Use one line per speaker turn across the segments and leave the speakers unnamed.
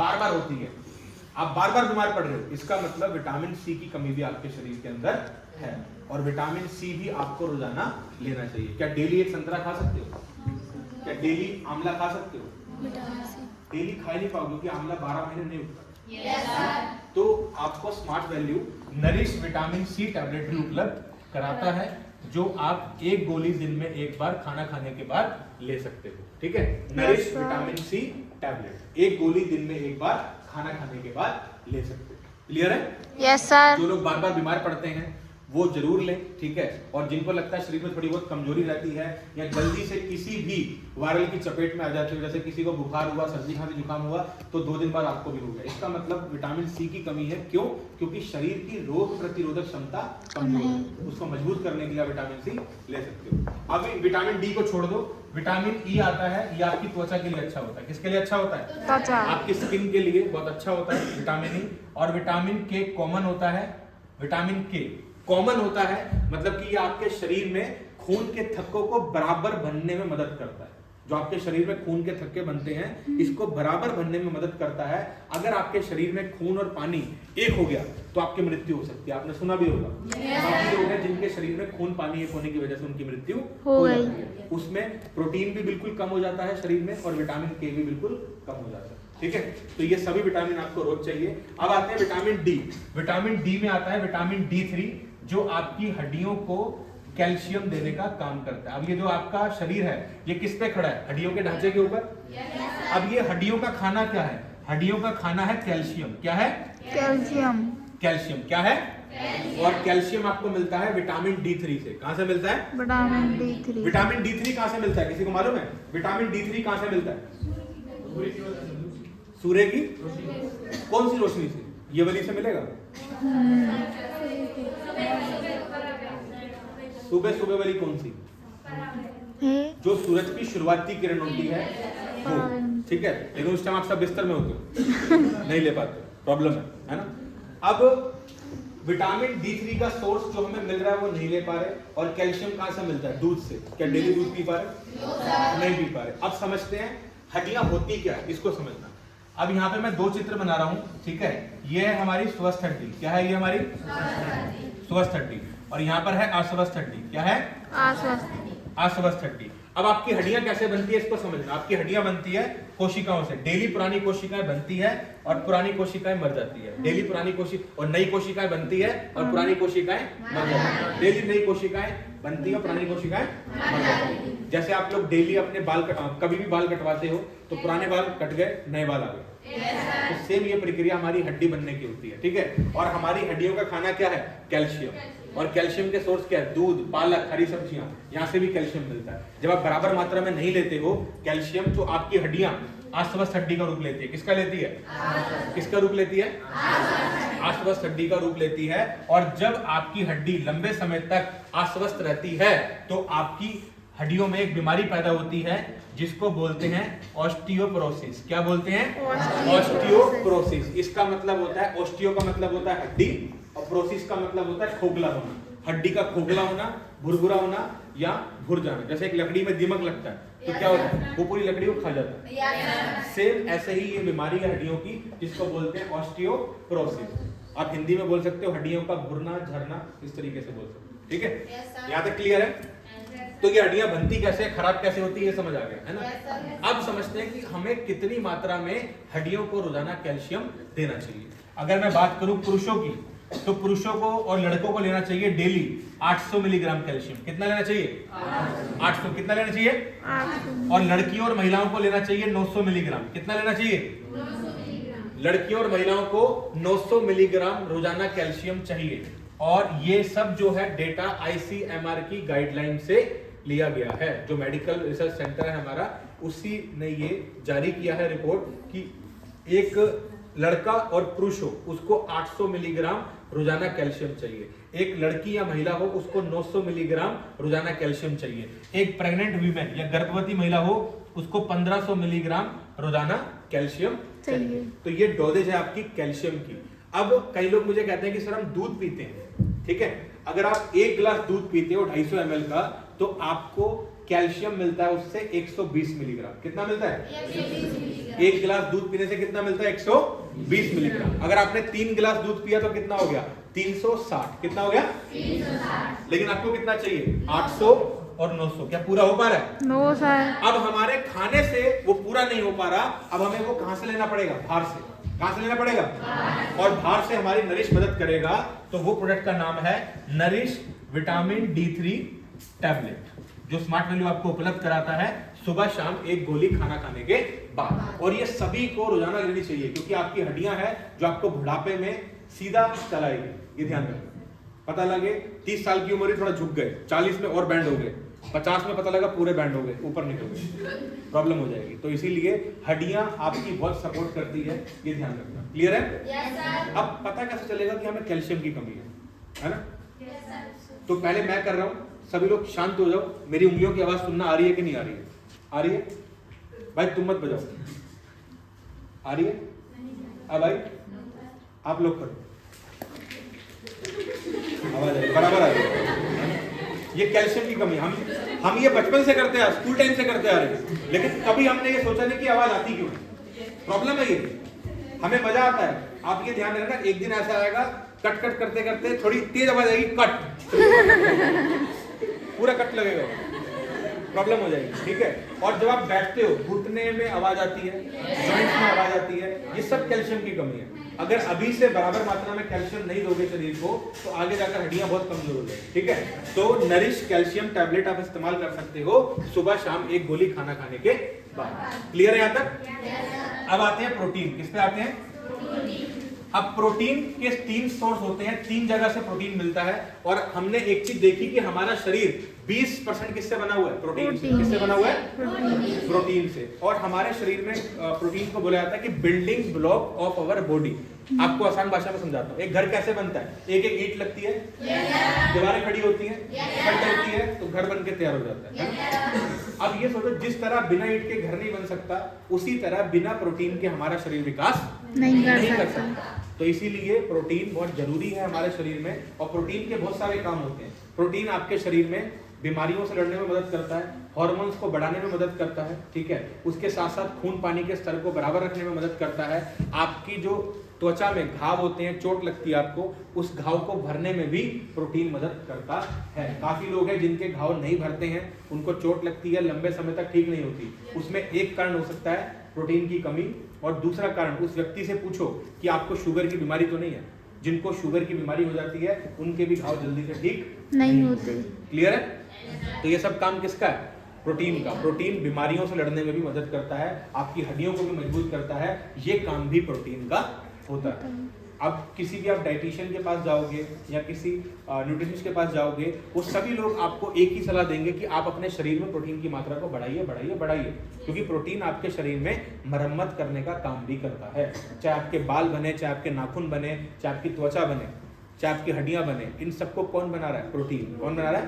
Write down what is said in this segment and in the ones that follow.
बार बार होती है, आप बार बार बीमार पड़ रहे हो, इसका मतलब विटामिन सी की कमी भी आपके शरीर के अंदर है। और विटामिन सी भी आपको रोजाना लेना चाहिए। क्या डेली एक संतरा खा सकते हो? क्या डेली आंवला खा सकते हो? डेली खा नहीं पाओगे क्योंकि आंवला 12 महीने नहीं उगता।
Yes sir.
तो आपको smart value nourish vitamin C tablet भी उपलब्ध कराता है, जो आप एक गोली दिन में एक बार खाना खाने के बाद ले सकते हो। ठीक है, नरिश विटामिन सी टैबलेट एक गोली दिन में एक बार खाना खाने के बाद ले सकते हो। क्लियर है?
Yes sir.
जो लोग बार बार बीमार पड़ते हैं वो जरूर लें। ठीक है, और जिनको लगता है शरीर में थोड़ी बहुत कमजोरी रहती है या जल्दी से किसी भी वायरल की चपेट में आ जाते हो, जैसे किसी को बुखार हुआ, सर्दी खांसी जुकाम हुआ, तो 2 दिन बाद आपको भी हो गया, इसका मतलब विटामिन सी की कमी है। क्यों? क्योंकि शरीर की रोग प्रतिरोधक क्षमता कमजोर है, उसको मजबूत करने के लिए विटामिन सी ले सकते हो। अब विटामिन डी को छोड़ दो, विटामिन ई आता है, ये आपकी त्वचा के लिए अच्छा होता है। किसके लिए अच्छा होता है?
त्वचा।
आपकी स्किन के लिए बहुत अच्छा होता है विटामिन ई। और विटामिन के कॉमन होता है, विटामिन के कॉमन होता है मतलब कि ये आपके शरीर में खून के थक्कों को बराबर भरने में मदद करता है। जो आपके शरीर में खून के थक्के बनते हैं, इसको बराबर भरने में मदद करता है। अगर आपके शरीर में खून और पानी एक हो गया तो आपकी मृत्यु हो सकती है। आपने सुना भी होगा, काफी लोग हैं जिनके शरीर में खून पानी एक होने की वजह से उनकी मृत्यु हो जाती है। उसमें प्रोटीन भी बिल्कुल कम हो जाता है शरीर में और विटामिन के भी बिल्कुल कम हो जाता है। ठीक है, तो ये सभी विटामिन आपको रोज चाहिए। अब आते हैं विटामिन डी। विटामिन डी में आता है विटामिन D3, जो आपकी हड्डियों को कैल्शियम देने का काम करता है। अब ये जो आपका शरीर है ये किस पे खड़ा है? हड्डियों के ढांचे के ऊपर। अब ये हड्डियों का खाना क्या है? हड्डियों का खाना है कैल्शियम। क्या है?
कैल्शियम।
कैल्शियम क्या है? और कैल्शियम आपको मिलता है विटामिन D3 से। कहां से मिलता है?
Vitamin D3।
विटामिन D3 कहां से मिलता है? किसी को मालूम है? विटामिन D3 कहां से मिलता है? सूर्य की कौन सी रोशनी से? ये वाली से मिलेगा? सुबह सुबह वाली कौन सी? जो सूरज की शुरुआती किरण होती है वो। ठीक है, लेकिन उस टाइम आप सब बिस्तर में होते हो नहीं ले पाते, प्रॉब्लम है ना। अब विटामिन D3 का सोर्स जो हमें मिल रहा है वो नहीं ले पा रहे। और कैल्शियम कहां से मिलता है? दूध से। क्या डेली दूध पी पा रहे? नहीं पी पा रहे। अब समझते हैं हड्डियां होती क्या है, इसको समझना। अब यहाँ पे मैं 2 चित्र बना रहा हूँ। ठीक है, ये है हमारी स्वस्थ हड्डी। क्या है ये? हमारी स्वस्थ हड्डी। और यहाँ पर है अस्वस्थ हड्डी। क्या है? अस्वस्थ हड्डी। अब आपकी हड्डियां कैसे बनती है इसको समझना। आपकी हड्डियां बनती है कोशिकाओं से। डेली पुरानी कोशिकाएं बनती है और पुरानी कोशिकाएं मर जाती है। डेली पुरानी कोशिका और नई कोशिकाएं बनती है और पुरानी कोशिकाएं मर जाती है। डेली नई कोशिकाएं बनती है और पुरानी कोशिकाएं मर जाती है। जैसे आप लोग डेली अपने बाल कभी भी बाल कटवाते हो तो पुराने बाल कट गए, नए बाल आ गए। तो सेम ये प्रक्रिया हमारी हड्डी बनने की होती है। ठीक है, और हमारी हड्डियों का खाना क्या है? कैल्शियम। और कैल्शियम के सोर्स क्या है? दूध, पालक, हरी सब्जियां, यहाँ से भी कैल्शियम मिलता है। जब आप बराबर मात्रा में नहीं लेते हो कैल्शियम, तो आपकी हड्डियां अस्वस्थ हड्डी का रूप लेती है। किसका लेती है? किसका रूप लेती है? अस्वस्थ हड्डी का रूप लेती है। और जब आपकी हड्डी लंबे समय तक अस्वस्थ रहती है तो आपकी हड्डियों में एक बीमारी पैदा होती है जिसको बोलते हैं ऑस्टियोपोरोसिस। क्या बोलते हैं? ऑस्टियोपोरोसिस। इसका मतलब होता है, ऑस्टियो का मतलब होता है हड्डी और प्रोसिस का मतलब होता है खोखला होना। हड्डी का खोखला होना, भुरभुरा होना या भुर जाना। जैसे एक लकड़ी में दीमक लगता है तो क्या होता है? वो पूरी लकड़ी को खा जाता है। सेम ऐसे ही ये बीमारी है हड्डियों की जिसको बोलते हैं ऑस्टियोपोरोसिस। आप हिंदी में बोल सकते हो हड्डियों का भुरना, झरना, इस तरीके से बोल सकते हो। ठीक है, यहाँ तक क्लियर है? तो ये हड्डियां बनती कैसे, खराब कैसे होती है, ये समझ आ गया है ना। अब समझते हैं कि हमें कितनी मात्रा में हड्डियों को रोजाना कैल्शियम देना चाहिए। अगर मैं बात करूं पुरुषों की, तो पुरुषों को और लड़कों को लेना चाहिए डेली 800 मिलीग्राम कैल्शियम। कितना लेना चाहिए? 800। कितना लेना चाहिए?
800।
और लड़कियों और महिलाओं को लेना चाहिए 900 मिलीग्राम। कितना लेना चाहिए? 900 लड़कियों और महिलाओं को 900 मिलीग्राम रोजाना कैल्शियम चाहिए। और ये सब जो है डेटा ICMR की गाइडलाइन से लिया गया है। जो मेडिकल रिसर्च सेंटर है हमारा, उसी ने ये जारी किया है रिपोर्ट कि एक लड़का और पुरुष हो उसको 800 मिलीग्राम रोजाना कैल्शियम चाहिए। एक लड़की या महिला हो उसको 900 मिलीग्राम रोजाना कैल्शियम चाहिए। एक प्रेग्नेंट वीमेन या गर्भवती महिला हो उसको 1500 मिलीग्राम रोजाना कैल्शियम चाहिए। तो ये डोजेज है आपकी कैल्शियम की। अब कई लोग मुझे कहते हैं कि सर हम दूध पीते हैं। ठीक है, अगर आप 1 गिलास दूध पीते हो 250 ml का, तो आपको कैल्शियम मिलता है उससे 120 मिलीग्राम। कितना मिलता है? 1 गिलास दूध पीने से कितना मिलता है? 120 मिलीग्राम। अगर आपने 3 गिलास दूध पिया तो कितना हो गया? 360। कितना हो गया? 360। लेकिन आपको कितना चाहिए? 800 और 900। क्या पूरा हो पा रहा है?
No sir.
अब हमारे खाने से वो पूरा नहीं हो पा रहा, अब हमें वो कहां से लेना पड़ेगा? बाहर से। कहां से लेना पड़ेगा? और बाहर से हमारी नरिश मदद करेगा। तो वो प्रोडक्ट का नाम है नरिश विटामिन D3 टैबलेट, जो स्मार्ट वैल्यू आपको उपलब्ध कराता है सुबह शाम 1 गोली खाना खाने के बाद। और ये सभी को रोजाना लेनी चाहिए, क्योंकि आपकी हड्डियां हैं जो आपको बुढ़ापे में सीधा चलाएगी। ये ध्यान रखना। पता लगे 30 साल की उम्र थोड़ा झुक गए, 40 में और बैंड हो गए, 50 में पता लगा पूरे बैंड हो गए, ऊपर निकल गए, प्रॉब्लम हो जाएगी। तो इसीलिए हड्डियां आपकी बहुत सपोर्ट करती है, ये ध्यान रखना। क्लियर है?
Yes, sir.
अब पता कैसे चलेगा कि हमें कैल्शियम की कमी है ना?
Yes, sir.
तो पहले मैं कर रहा हूं, सभी लोग शांत हो जाओ। मेरी उंगलियों की आवाज सुनना आ रही है कि नहीं आ रही है? आ रही है भाई? तुम मत बजाओ। आ रही है? अब भाई आप लोग करो, आवाज आ रही, बराबर आ रही है। ये कैल्शियम की कमी। हम ये बचपन से करते हैं, स्कूल टाइम से करते आ रहे हैं, लेकिन कभी हमने ये सोचा नहीं कि आवाज आती क्यों है। प्रॉब्लम है ये। हमें मजा आता है। आप ये ध्यान रखना, एक दिन ऐसा आएगा कट कट करते करते थोड़ी तेज आवाज आएगी, कट पूरा कट लगेगा, प्रॉब्लम हो जाएगी। ठीक है? और जब आप बैठते हो घुटने में आवाज आती है, जॉइंट्स में आवाज आती है, ये सब कैल्शियम की कमी है। अगर अभी से बराबर मात्रा में कैल्शियम नहीं दोगे शरीर को, तो आगे जाकर हड्डियां बहुत कमजोर हो जाएगी। ठीक है? तो नरिश कैल्शियम टैबलेट आप इस्तेमाल कर सकते हो सुबह शाम 1 गोली खाना खाने के बाद। क्लियर है यहाँ तक? अब आते हैं प्रोटीन। किस पे आते हैं? अब प्रोटीन के 3 सोर्स होते हैं, 3 जगह से प्रोटीन मिलता है। और हमने एक चीज देखी कि हमारा शरीर 20% किससे बना हुआ है? प्रोटीन से। किससे बना हुआ है? प्रोटीन से। और हमारे शरीर में प्रोटीन को बोला जाता है कि building block of our body. आपको आसान भाषा में समझाता हूँ। एक घर कैसे बनता है? एक एक ईंट लगती है, दीवारें खड़ी होती हैं, छत होती है, तो घर बन के तैयार हो जाता है। अब ये सोचो, जिस तरह बिना ईंट के घर नहीं बन सकता, उसी तरह बिना प्रोटीन के हमारा शरीर विकास
नहीं
कर
कर
सकता। तो इसीलिए प्रोटीन बहुत जरूरी है हमारे शरीर में। और प्रोटीन के बहुत सारे काम होते हैं। प्रोटीन आपके शरीर में बीमारियों से लड़ने में मदद करता है, हार्मोन्स को बढ़ाने में मदद करता है। ठीक है? उसके साथ साथ खून पानी के स्तर को बराबर रखने में मदद करता है। आपकी जो त्वचा में घाव होते हैं, चोट लगती है आपको, उस घाव को भरने में भी प्रोटीन मदद करता है। काफी लोग हैं जिनके घाव नहीं भरते हैं, उनको चोट लगती है, लंबे समय तक ठीक नहीं होती। उसमें एक कारण हो सकता है प्रोटीन की कमी, और दूसरा कारण, उस व्यक्ति से पूछो कि आपको शुगर की बीमारी तो नहीं है। जिनको शुगर की बीमारी हो जाती है उनके भी घाव जल्दी से ठीक
नहीं होते।
क्लियर है? तो ये सब काम किसका है? प्रोटीन का। प्रोटीन बीमारियों से लड़ने में भी मदद करता है, आपकी हड्डियों को भी मजबूत करता है। ये काम भी प्रोटीन का होता है। अब किसी भी आप डाइटिशियन के पास जाओगे या किसी न्यूट्रिशनिस्ट के पास जाओगे, वो सभी लोग आपको एक ही सलाह देंगे कि आप अपने शरीर में प्रोटीन की मात्रा को बढ़ाइए बढ़ाइए बढ़ाइए, क्योंकि प्रोटीन आपके शरीर में मरम्मत करने का काम भी करता है। चाहे आपके बाल बने, चाहे आपके नाखून बने, चाहे आपकी त्वचा बने, चाहे आपकी हड्डियां बने, इन सबको कौन बना रहा है? प्रोटीन। कौन बना रहा है?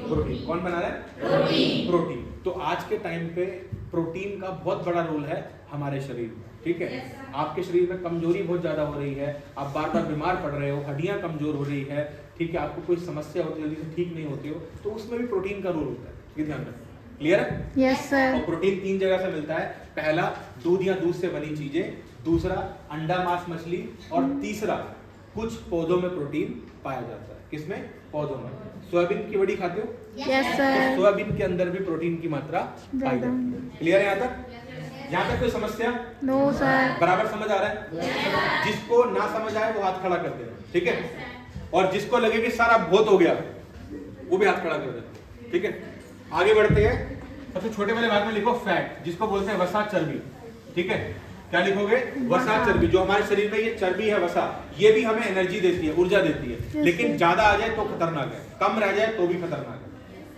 प्रोटीन। कौन बना रहा है? प्रोटीन। तो आज के टाइम पे प्रोटीन का बहुत बड़ा रोल है हमारे शरीर में। ठीक है? आपके शरीर में कमजोरी बहुत ज्यादा हो रही है, आप बार बार बीमार पड़ रहे हो, हड्डियां कमजोर हो रही है, ठीक है, आपको कोई समस्या होती है, जल्दी से ठीक नहीं होती हो, तो उसमें भी प्रोटीन का रोल होता है। ये ध्यान रखना। क्लियर है?
Yes sir.
और प्रोटीन 3 जगह से मिलता है। पहला, दूध या दूध से बनी चीजें, दूसरा अंडा मांस मछली, और तीसरा कुछ पौधों में प्रोटीन पाया जाता है। किसमें? पौधों में। सोयाबीन की वड़ी खाते हो?
Yes sir.
सोयाबीन के अंदर भी प्रोटीन की मात्रा पाई जाती है। क्लियर है यहाँ तक? यहाँ तक कोई समस्या?
No sir.
बराबर समझ आ रहा है? जिसको ना समझ आए वो हाथ खड़ा कर देना। ठीक है? और जिसको लगे कि सारा बहुत हो गया, वो भी हाथ खड़ा कर देना। ठीक है? आगे बढ़ते हैं। सबसे छोटे वाले भाग में लिखो फैट, जिसको बोलते हैं वसा, चर्बी। ठीक है? क्या लिखोगे? वसा, चर्बी। जो हमारे शरीर में ये चर्बी है, वसा, ये भी हमें एनर्जी देती है, ऊर्जा देती है। लेकिन ज्यादा आ जाए तो खतरनाक है, कम रह जाए तो भी खतरनाक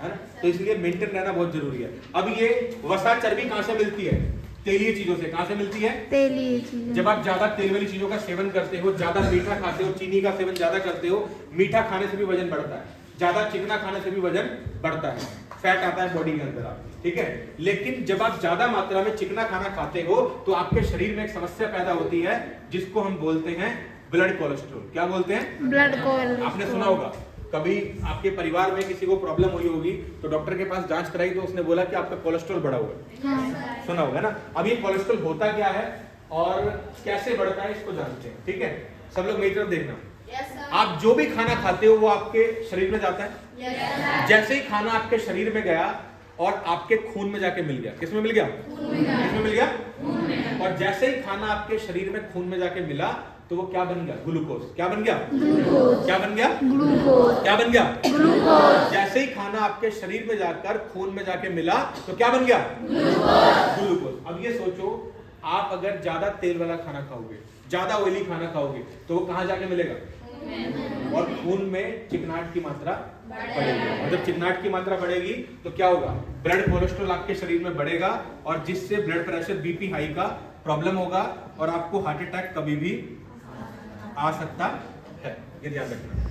है ना? तो इसलिए मेंटेन रहना बहुत जरूरी है। अब ये वसा, चर्बी कहां से मिलती है? तेलीय चीजों से। कहां से मिलती है?
तेलीय चीजें।
जब आप ज्यादा तेल वाली चीजों का सेवन करते हो, ज्यादा मीठा खाते हो, चीनी का सेवन ज्यादा करते हो, मीठा खाने से भी वजन बढ़ता है, ज्यादा चिकना खाने से भी वजन बढ़ता है, फैट आता है बॉडी के अंदर आप। ठीक है? लेकिन जब आप ज्यादा मात्रा में चिकना खाना खाते हो तो आपके शरीर में एक समस्या पैदा होती है, जिसको हम बोलते हैं ब्लड कोलेस्ट्रॉल। क्या बोलते हैं?
Blood cholesterol.
आपने सुना होगा, कभी आपके परिवार में किसी को प्रॉब्लम हुई होगी तो डॉक्टर के पास जांच कराई तो उसने बोला कि आपका कोलेस्ट्रॉल बढ़ा हुआ है,
हाँ।
सुना होगा ना। अब ये कोलेस्ट्रॉल होता क्या है और कैसे बढ़ता है इसको जानते हैं, ठीक है। सब लोग मेरी तरफ देखना। आप जो भी खाना खाते हो वो आपके शरीर में जाता है। जैसे ही खाना आपके शरीर में गया और आपके खून में जाके मिल गया, किसमें मिल गया? किसमें मिल गया? और जैसे ही खाना आपके शरीर में खून में जाके मिला तो वो क्या बन गया? ग्लूकोज। क्या बन गया?
ग्लूकोज।
क्या बन गया?
ग्लूकोज।
क्या बन गया?
ग्लूकोज।
जैसे ही खाना आपके शरीर में जाकर खून में जाके मिला तो क्या बन गया? ग्लूकोज। अब ये सोचो, आप अगर ज्यादा तेल वाला खाना खाओगे, ज्यादा ऑयली खाना खाओगे तो वो कहां जाके मिलेगा? और खून में चिकनाहट की मात्रा बढ़ेगी, और जब चिकनाहट की मात्रा बढ़ेगी तो क्या होगा? ब्लड कोलेस्ट्रॉल आपके शरीर में बढ़ेगा और जिससे ब्लड प्रेशर, बीपी हाई का प्रॉब्लम होगा और आपको हार्ट अटैक कभी भी आ सकता है। ये ध्यान रखना।